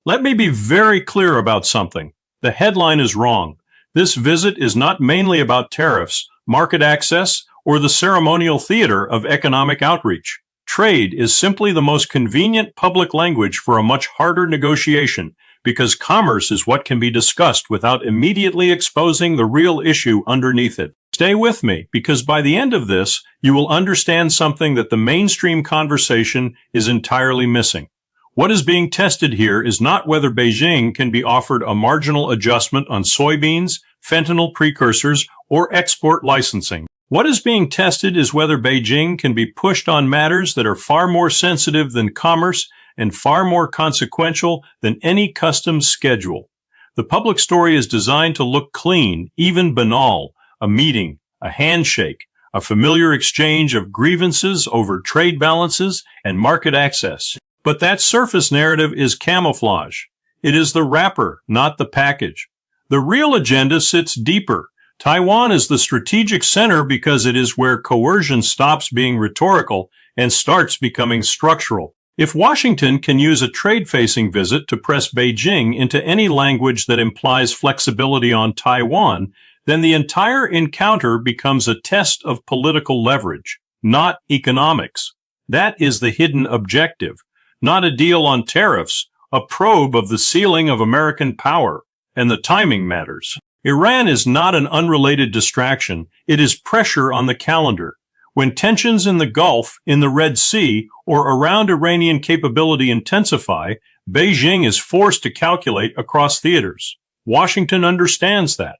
Let me be very clear about something. The headline is wrong. This visit is not mainly about tariffs, market access, or the ceremonial theater of economic outreach. Trade is simply the most convenient public language for a much harder negotiation, because commerce is what can be discussed without immediately exposing the real issue underneath it. Stay with me, because by the end of this, you will understand something that the mainstream conversation is entirely missing. What is being tested here is not whether Beijing can be offered a marginal adjustment on soybeans, fentanyl precursors, or export licensing. What is being tested is whether Beijing can be pushed on matters that are far more sensitive than commerce and far more consequential than any customs schedule. The public story is designed to look clean, even banal, a meeting, a handshake, a familiar exchange of grievances over trade balances and market access. But that surface narrative is camouflage. It is the wrapper, not the package. The real agenda sits deeper. Taiwan is the strategic center because it is where coercion stops being rhetorical and starts becoming structural. If Washington can use a trade-facing visit to press Beijing into any language that implies flexibility on Taiwan, then the entire encounter becomes a test of political leverage, not economics. That is the hidden objective, not a deal on tariffs, a probe of the ceiling of American power, and the timing matters. Iran is not an unrelated distraction, it is pressure on the calendar. When tensions in the Gulf, in the Red Sea, or around Iranian capability intensify, Beijing is forced to calculate across theaters. Washington understands that.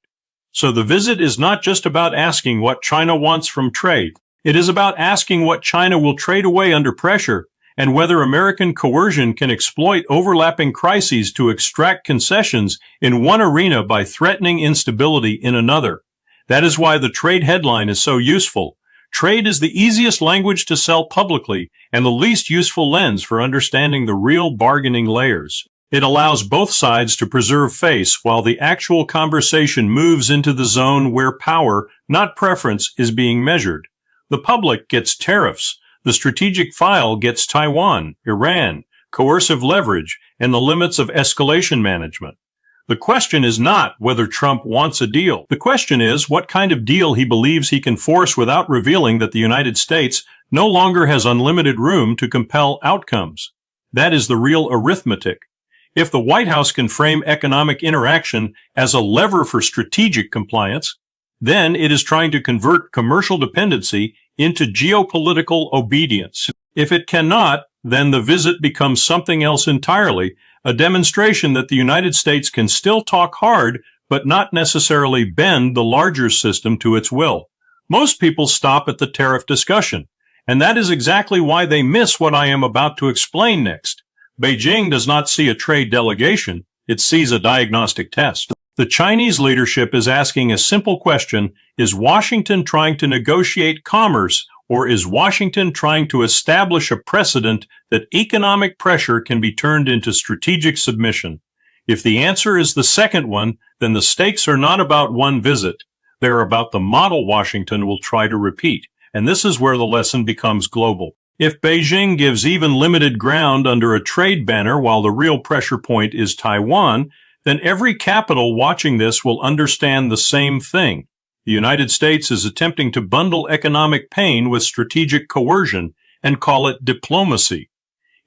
So the visit is not just about asking what China wants from trade. It is about asking what China will trade away under pressure and whether American coercion can exploit overlapping crises to extract concessions in one arena by threatening instability in another. That is why the trade headline is so useful. Trade is the easiest language to sell publicly and the least useful lens for understanding the real bargaining layers. It allows both sides to preserve face while the actual conversation moves into the zone where power, not preference, is being measured. The public gets tariffs. The strategic file gets Taiwan, Iran, coercive leverage, and the limits of escalation management. The question is not whether Trump wants a deal. The question is what kind of deal he believes he can force without revealing that the United States no longer has unlimited room to compel outcomes. That is the real arithmetic. If the White House can frame economic interaction as a lever for strategic compliance, then it is trying to convert commercial dependency into geopolitical obedience. If it cannot, then the visit becomes something else entirely, a demonstration that the United States can still talk hard, but not necessarily bend the larger system to its will. Most people stop at the tariff discussion, and that is exactly why they miss what I am about to explain next. Beijing does not see a trade delegation, it sees a diagnostic test. The Chinese leadership is asking a simple question: is Washington trying to negotiate commerce, or is Washington trying to establish a precedent that economic pressure can be turned into strategic submission? If the answer is the second one, then the stakes are not about one visit. They are about the model Washington will try to repeat, and this is where the lesson becomes global. If Beijing gives even limited ground under a trade banner while the real pressure point is Taiwan, then every capital watching this will understand the same thing. The United States is attempting to bundle economic pain with strategic coercion and call it diplomacy.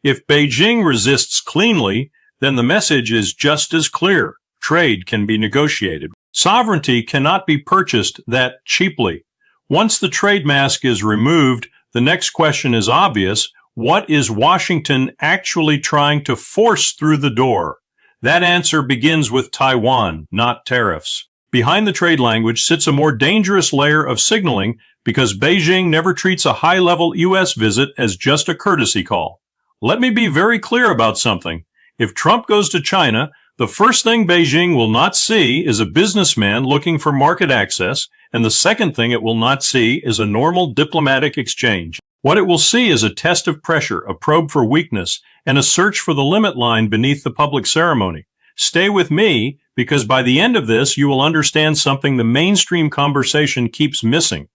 If Beijing resists cleanly, then the message is just as clear. Trade can be negotiated. Sovereignty cannot be purchased that cheaply. Once the trade mask is removed, the next question is obvious. What is Washington actually trying to force through the door? That answer begins with Taiwan, not tariffs. Behind the trade language sits a more dangerous layer of signaling because Beijing never treats a high-level U.S. visit as just a courtesy call. Let me be very clear about something. If Trump goes to China, the first thing Beijing will not see is a businessman looking for market access, and the second thing it will not see is a normal diplomatic exchange. What it will see is a test of pressure, a probe for weakness, and a search for the limit line beneath the public ceremony. Stay with me, because by the end of this, you will understand something the mainstream conversation keeps missing.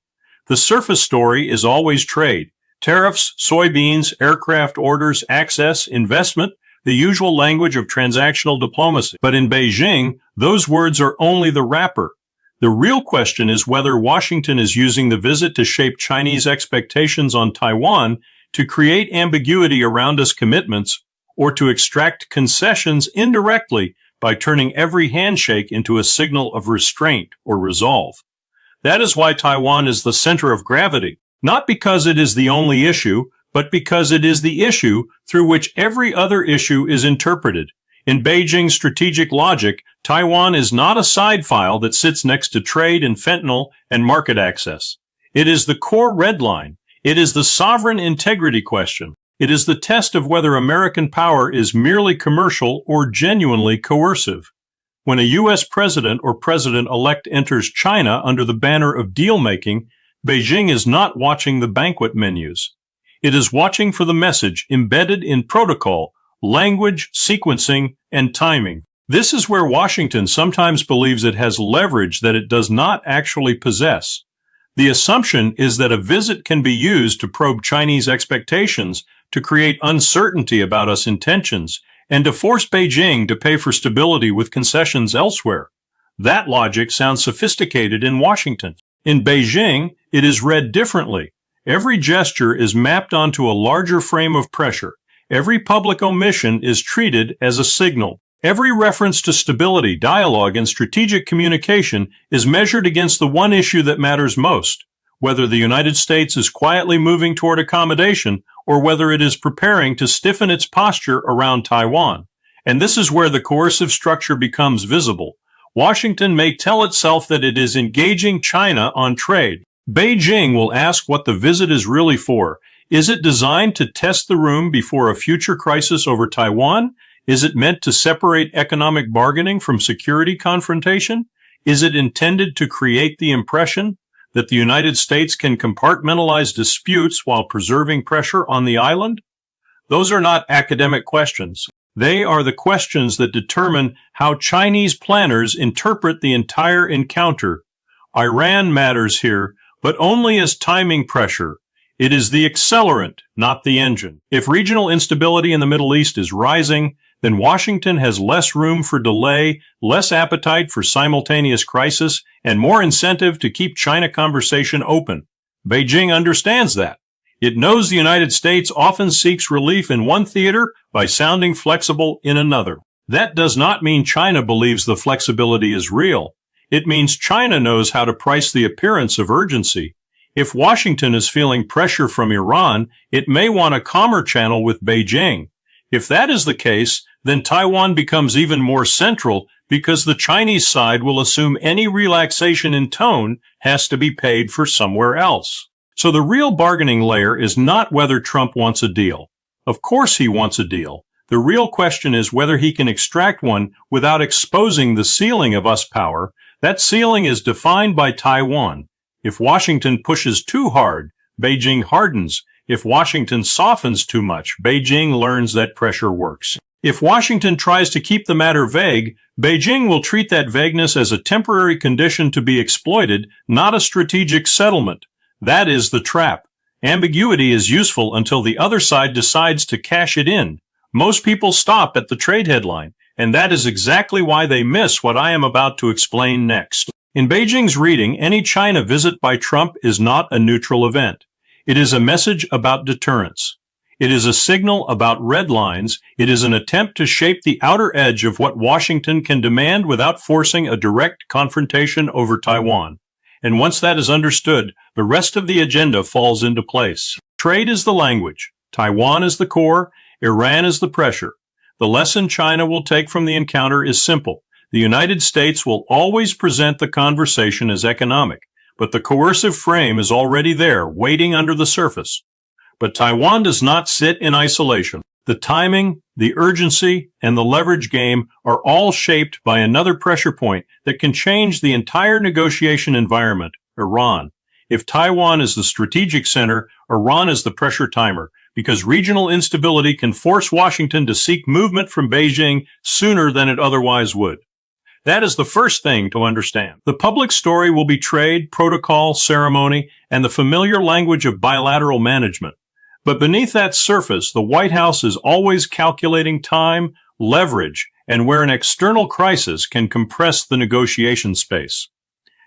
The surface story is always trade. Tariffs, soybeans, aircraft orders, access, investment. the usual language of transactional diplomacy. But in Beijing, those words are only the wrapper. The real question is whether Washington is using the visit to shape Chinese expectations on Taiwan to create ambiguity around its commitments, or to extract concessions indirectly by turning every handshake into a signal of restraint or resolve. That is why Taiwan is the center of gravity, not because it is the only issue, but because it is the issue through which every other issue is interpreted. In Beijing's strategic logic, Taiwan is not a side file that sits next to trade and fentanyl and market access. It is the core red line. It is the sovereign integrity question. It is the test of whether American power is merely commercial or genuinely coercive. When a U.S. president or president-elect enters China under the banner of deal-making, Beijing is not watching the banquet menus. It is watching for the message embedded in protocol, language, sequencing, and timing. This is where Washington sometimes believes it has leverage that it does not actually possess. The assumption is that a visit can be used to probe Chinese expectations, to create uncertainty about us intentions, and to force Beijing to pay for stability with concessions elsewhere. That logic sounds sophisticated in Washington. In Beijing, it is read differently. Every gesture is mapped onto a larger frame of pressure. Every public omission is treated as a signal. Every reference to stability, dialogue, and strategic communication is measured against the one issue that matters most, whether the United States is quietly moving toward accommodation or whether it is preparing to stiffen its posture around Taiwan. And this is where the coercive structure becomes visible. Washington may tell itself that it is engaging China on trade. Beijing will ask what the visit is really for. Is it designed to test the room before a future crisis over Taiwan? Is it meant to separate economic bargaining from security confrontation? Is it intended to create the impression that the United States can compartmentalize disputes while preserving pressure on the island? Those are not academic questions. They are the questions that determine how Chinese planners interpret the entire encounter. Iran matters here, but only as timing pressure. It is the accelerant, not the engine. If regional instability in the Middle East is rising, then Washington has less room for delay, less appetite for simultaneous crisis, and more incentive to keep China conversation open. Beijing understands that. It knows the United States often seeks relief in one theater by sounding flexible in another. That does not mean China believes the flexibility is real. It means China knows how to price the appearance of urgency. If Washington is feeling pressure from Iran, it may want a calmer channel with Beijing. If that is the case, then Taiwan becomes even more central because the Chinese side will assume any relaxation in tone has to be paid for somewhere else. So the real bargaining layer is not whether Trump wants a deal. Of course he wants a deal. The real question is whether he can extract one without exposing the ceiling of US power. That ceiling is defined by Taiwan. If Washington pushes too hard, Beijing hardens. If Washington softens too much, Beijing learns that pressure works. If Washington tries to keep the matter vague, Beijing will treat that vagueness as a temporary condition to be exploited, not a strategic settlement. That is the trap. Ambiguity is useful until the other side decides to cash it in. Most people stop at the trade headline, and that is exactly why they miss what I am about to explain next. In Beijing's reading, any China visit by Trump is not a neutral event. It is a message about deterrence. It is a signal about red lines. It is an attempt to shape the outer edge of what Washington can demand without forcing a direct confrontation over Taiwan. And once that is understood, the rest of the agenda falls into place. Trade is the language. Taiwan is the core. Iran is the pressure. The lesson China will take from the encounter is simple. The United States will always present the conversation as economic, but the coercive frame is already there, waiting under the surface. But Taiwan does not sit in isolation. The timing, the urgency, and the leverage game are all shaped by another pressure point that can change the entire negotiation environment, Iran. If Taiwan is the strategic center, Iran is the pressure timer, because regional instability can force Washington to seek movement from Beijing sooner than it otherwise would. That is the first thing to understand. The public story will be trade, protocol, ceremony, and the familiar language of bilateral management. But beneath that surface, the White House is always calculating time, leverage, and where an external crisis can compress the negotiation space.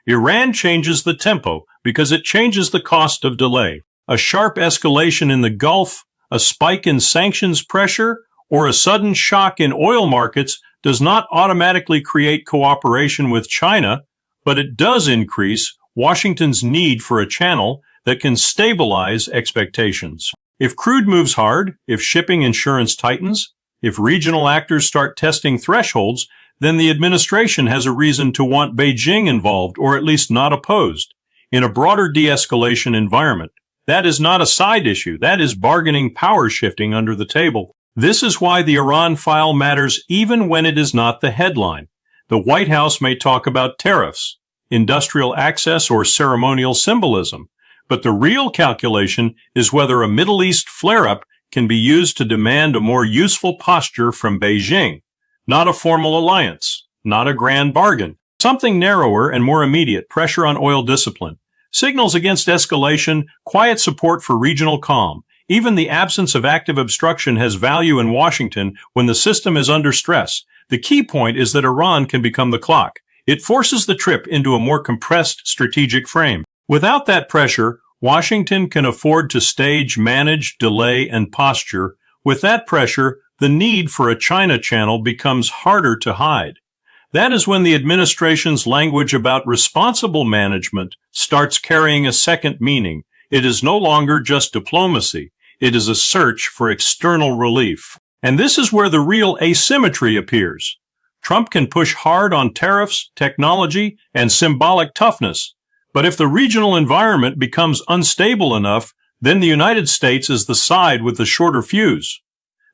Iran changes the tempo because it changes the cost of delay. A sharp escalation in the Gulf, a spike in sanctions pressure, or a sudden shock in oil markets does not automatically create cooperation with China, but it does increase Washington's need for a channel that can stabilize expectations. If crude moves hard, if shipping insurance tightens, if regional actors start testing thresholds, then the administration has a reason to want Beijing involved, or at least not opposed, in a broader de-escalation environment. That is not a side issue. That is bargaining power shifting under the table. This is why the Iran file matters even when it is not the headline. The White House may talk about tariffs, industrial access, or ceremonial symbolism, but the real calculation is whether a Middle East flare-up can be used to demand a more useful posture from Beijing, not a formal alliance, not a grand bargain, something narrower and more immediate, pressure on oil discipline, signals against escalation, quiet support for regional calm. Even the absence of active obstruction has value in Washington when the system is under stress. The key point is that Iran can become the clock. It forces the trip into a more compressed strategic frame. Without that pressure, Washington can afford to stage, manage, delay, and posture. With that pressure, the need for a China channel becomes harder to hide. That is when the administration's language about responsible management starts carrying a second meaning. It is no longer just diplomacy. It is a search for external relief. And this is where the real asymmetry appears. Trump can push hard on tariffs, technology, and symbolic toughness. But if the regional environment becomes unstable enough, then the United States is the side with the shorter fuse.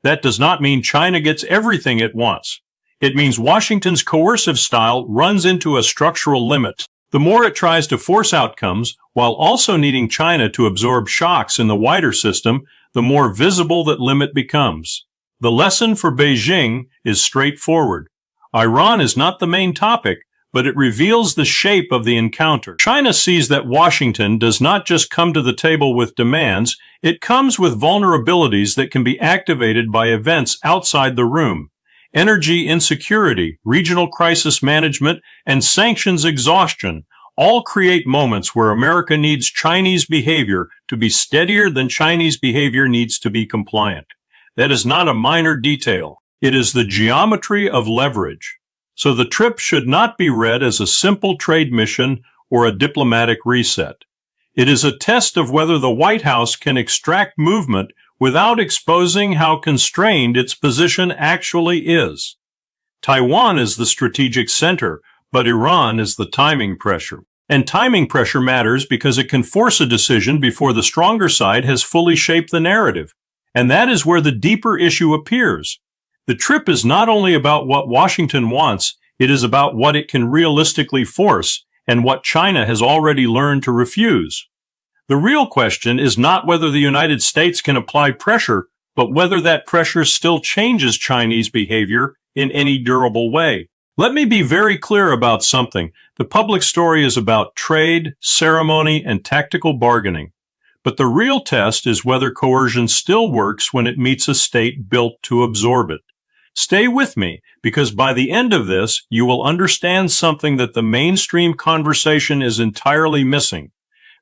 That does not mean China gets everything it wants. It means Washington's coercive style runs into a structural limit. The more it tries to force outcomes, while also needing China to absorb shocks in the wider system, the more visible that limit becomes. The lesson for Beijing is straightforward. Iran is not the main topic, but it reveals the shape of the encounter. China sees that Washington does not just come to the table with demands, it comes with vulnerabilities that can be activated by events outside the room. Energy insecurity, regional crisis management, and sanctions exhaustion all create moments where America needs Chinese behavior to be steadier than Chinese behavior needs to be compliant. That is not a minor detail. It is the geometry of leverage. So the trip should not be read as a simple trade mission or a diplomatic reset. It is a test of whether the White House can extract movement without exposing how constrained its position actually is. Taiwan is the strategic center, but Iran is the timing pressure. And timing pressure matters because it can force a decision before the stronger side has fully shaped the narrative. And that is where the deeper issue appears. The trip is not only about what Washington wants, it is about what it can realistically force and what China has already learned to refuse. The real question is not whether the United States can apply pressure, but whether that pressure still changes Chinese behavior in any durable way. Let me be very clear about something. The public story is about trade, ceremony, and tactical bargaining. But the real test is whether coercion still works when it meets a state built to absorb it. Stay with me, because by the end of this, you will understand something that the mainstream conversation is entirely missing.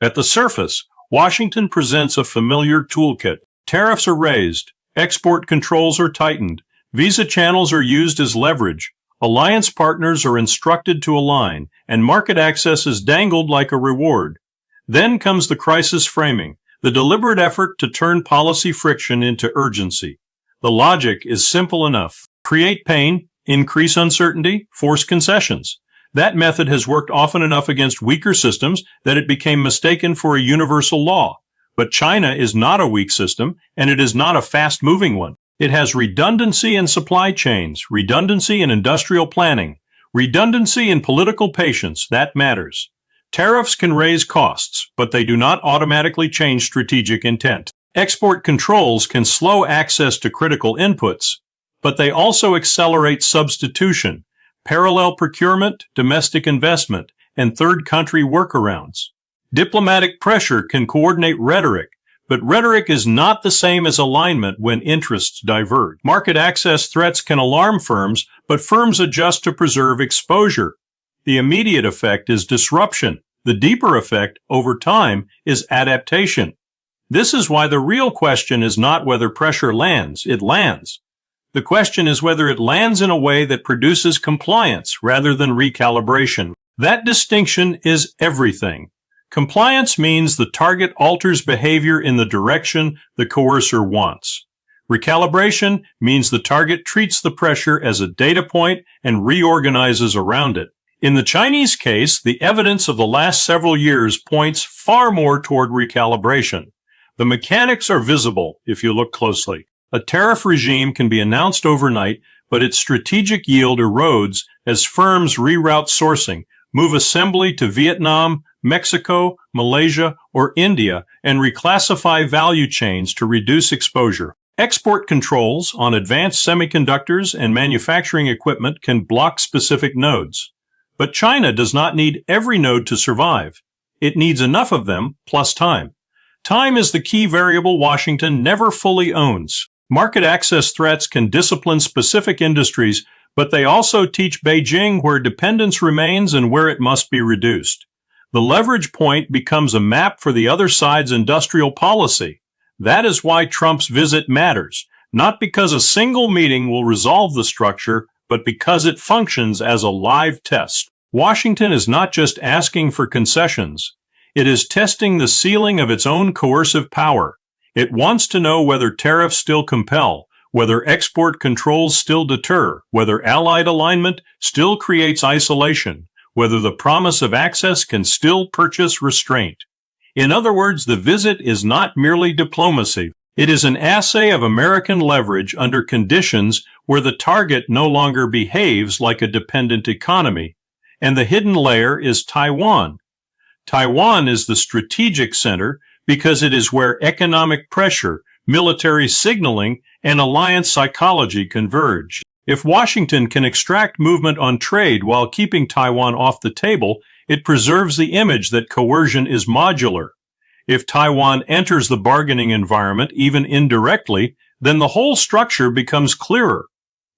At the surface, Washington presents a familiar toolkit. Tariffs are raised, export controls are tightened, visa channels are used as leverage, alliance partners are instructed to align, and market access is dangled like a reward. Then comes the crisis framing, the deliberate effort to turn policy friction into urgency. The logic is simple enough. Create pain, increase uncertainty, force concessions. That method has worked often enough against weaker systems that it became mistaken for a universal law. But China is not a weak system, and it is not a fast-moving one. It has redundancy in supply chains, redundancy in industrial planning, redundancy in political patience. That matters. Tariffs can raise costs, but they do not automatically change strategic intent. Export controls can slow access to critical inputs, but they also accelerate substitution, parallel procurement, domestic investment, and third country workarounds. Diplomatic pressure can coordinate rhetoric, But rhetoric is not the same as alignment when interests diverge. Market access threats can alarm firms, but firms adjust to preserve exposure. The immediate effect is disruption. The deeper effect, over time, is adaptation. This is why the real question is not whether pressure lands. It lands. The question is whether it lands in a way that produces compliance rather than recalibration. That distinction is everything. Compliance means the target alters behavior in the direction the coercer wants. Recalibration means the target treats the pressure as a data point and reorganizes around it. In the Chinese case, the evidence of the last several years points far more toward recalibration. The mechanics are visible if you look closely. A tariff regime can be announced overnight, but its strategic yield erodes as firms reroute sourcing, move assembly to Vietnam, Mexico, Malaysia, or India, and reclassify value chains to reduce exposure. Export controls on advanced semiconductors and manufacturing equipment can block specific nodes. But China does not need every node to survive. It needs enough of them, plus time. Time is the key variable Washington never fully owns. Market access threats can discipline specific industries, but they also teach Beijing where dependence remains and where it must be reduced. The leverage point becomes a map for the other side's industrial policy. That is why Trump's visit matters, not because a single meeting will resolve the structure, but because it functions as a live test. Washington is not just asking for concessions. It is testing the ceiling of its own coercive power. It wants to know whether tariffs still compel, whether export controls still deter, whether allied alignment still creates isolation, whether the promise of access can still purchase restraint. In other words, the visit is not merely diplomacy. It is an assay of American leverage under conditions where the target no longer behaves like a dependent economy. And the hidden layer is Taiwan. Taiwan is the strategic center because it is where economic pressure, military signaling, and alliance psychology converge. If Washington can extract movement on trade while keeping Taiwan off the table, it preserves the image that coercion is modular. If Taiwan enters the bargaining environment, even indirectly, then the whole structure becomes clearer.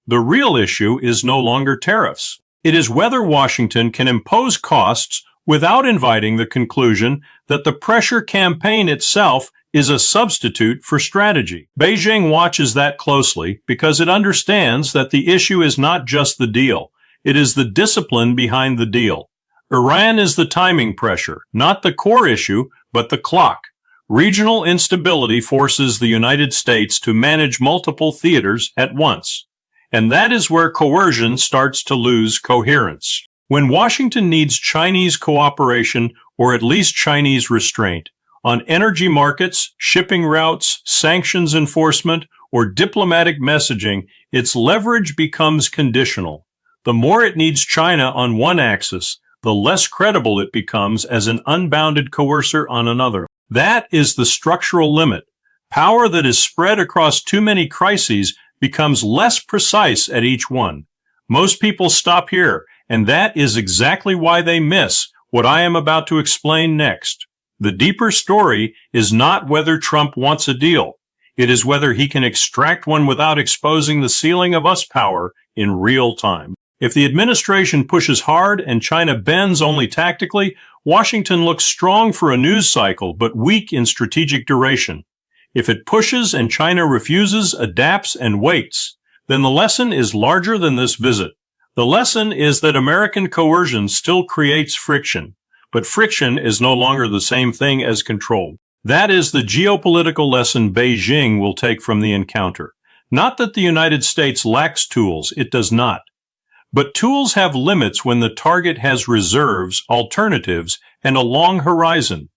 The real issue is no longer tariffs. It is whether Washington can impose costs without inviting the conclusion that the pressure campaign itself is a substitute for strategy. Beijing watches that closely because it understands that the issue is not just the deal. It is the discipline behind the deal. Iran is the timing pressure, not the core issue, but the clock. Regional instability forces the United States to manage multiple theaters at once. And that is where coercion starts to lose coherence. When Washington needs Chinese cooperation, or at least Chinese restraint, on energy markets, shipping routes, sanctions enforcement, or diplomatic messaging, its leverage becomes conditional. The more it needs China on one axis, the less credible it becomes as an unbounded coercer on another. That is the structural limit. Power that is spread across too many crises becomes less precise at each one. Most people stop here, and that is exactly why they miss what I am about to explain next. The deeper story is not whether Trump wants a deal. It is whether he can extract one without exposing the ceiling of US power in real time. If the administration pushes hard and China bends only tactically, Washington looks strong for a news cycle but weak in strategic duration. If it pushes and China refuses, adapts, and waits, then the lesson is larger than this visit. The lesson is that American coercion still creates friction, but friction is no longer the same thing as control. That is the geopolitical lesson Beijing will take from the encounter. Not that the United States lacks tools, it does not. But tools have limits when the target has reserves, alternatives, and a long horizon.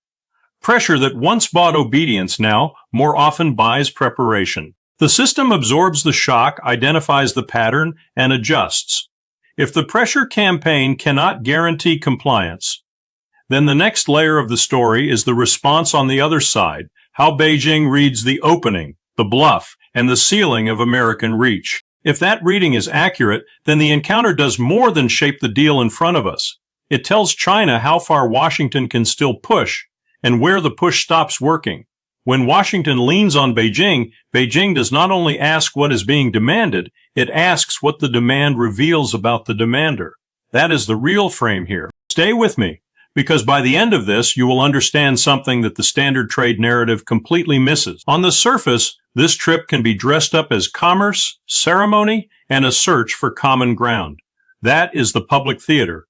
Pressure that once bought obedience now more often buys preparation. The system absorbs the shock, identifies the pattern, and adjusts. If the pressure campaign cannot guarantee compliance, then the next layer of the story is the response on the other side, how Beijing reads the opening, the bluff, and the ceiling of American reach. If that reading is accurate, then the encounter does more than shape the deal in front of us. It tells China how far Washington can still push and where the push stops working. When Washington leans on Beijing, Beijing does not only ask what is being demanded, it asks what the demand reveals about the demander. That is the real frame here. Stay with me, because by the end of this, you will understand something that the standard trade narrative completely misses. On the surface, this trip can be dressed up as commerce, ceremony, and a search for common ground. That is the public theater.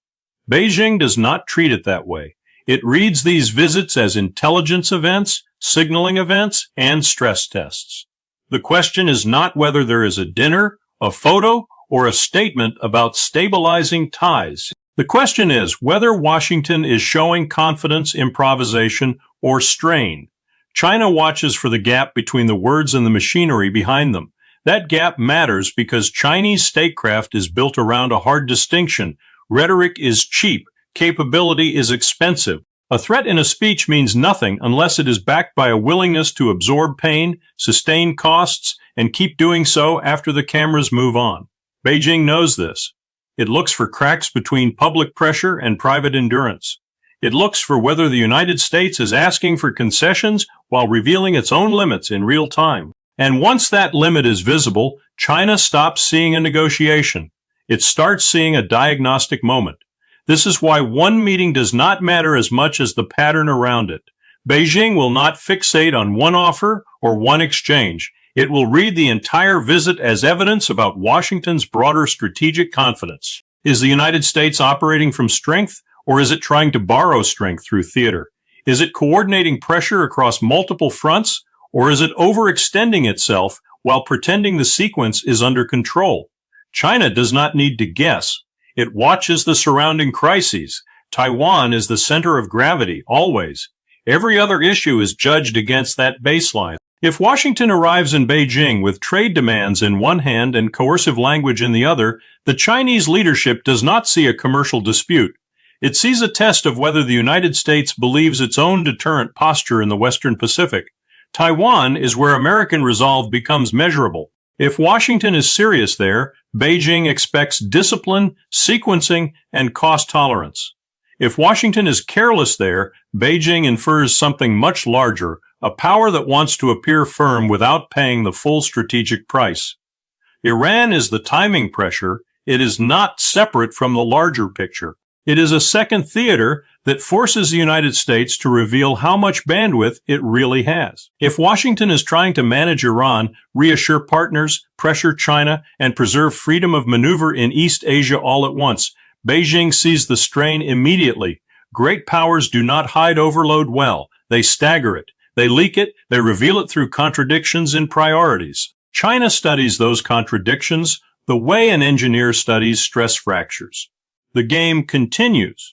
Beijing does not treat it that way. It reads these visits as intelligence events, signaling events, and stress tests. The question is not whether there is a dinner, a photo, or a statement about stabilizing ties. The question is whether Washington is showing confidence, improvisation, or strain. China watches for the gap between the words and the machinery behind them. That gap matters because Chinese statecraft is built around a hard distinction. Rhetoric is cheap. Capability is expensive. A threat in a speech means nothing unless it is backed by a willingness to absorb pain, sustain costs, and keep doing so after the cameras move on. Beijing knows this. It looks for cracks between public pressure and private endurance. It looks for whether the United States is asking for concessions while revealing its own limits in real time. And once that limit is visible, China stops seeing a negotiation. It starts seeing a diagnostic moment. This is why one meeting does not matter as much as the pattern around it. Beijing will not fixate on one offer or one exchange. It will read the entire visit as evidence about Washington's broader strategic confidence. Is the United States operating from strength, or is it trying to borrow strength through theater? Is it coordinating pressure across multiple fronts, or is it overextending itself while pretending the sequence is under control? China does not need to guess. It watches the surrounding crises. Taiwan is the center of gravity, always. Every other issue is judged against that baseline. If Washington arrives in Beijing with trade demands in one hand and coercive language in the other, the Chinese leadership does not see a commercial dispute. It sees a test of whether the United States believes its own deterrent posture in the Western Pacific. Taiwan is where American resolve becomes measurable. If Washington is serious there, Beijing expects discipline, sequencing, and cost tolerance. If Washington is careless there, Beijing infers something much larger, a power that wants to appear firm without paying the full strategic price. Iran is the timing pressure. It is not separate from the larger picture. It is a second theater that forces the United States to reveal how much bandwidth it really has. If Washington is trying to manage Iran, reassure partners, pressure China, and preserve freedom of maneuver in East Asia all at once, Beijing sees the strain immediately. Great powers do not hide overload well. They stagger it. They leak it. They reveal it through contradictions in priorities. China studies those contradictions the way an engineer studies stress fractures. The game continues.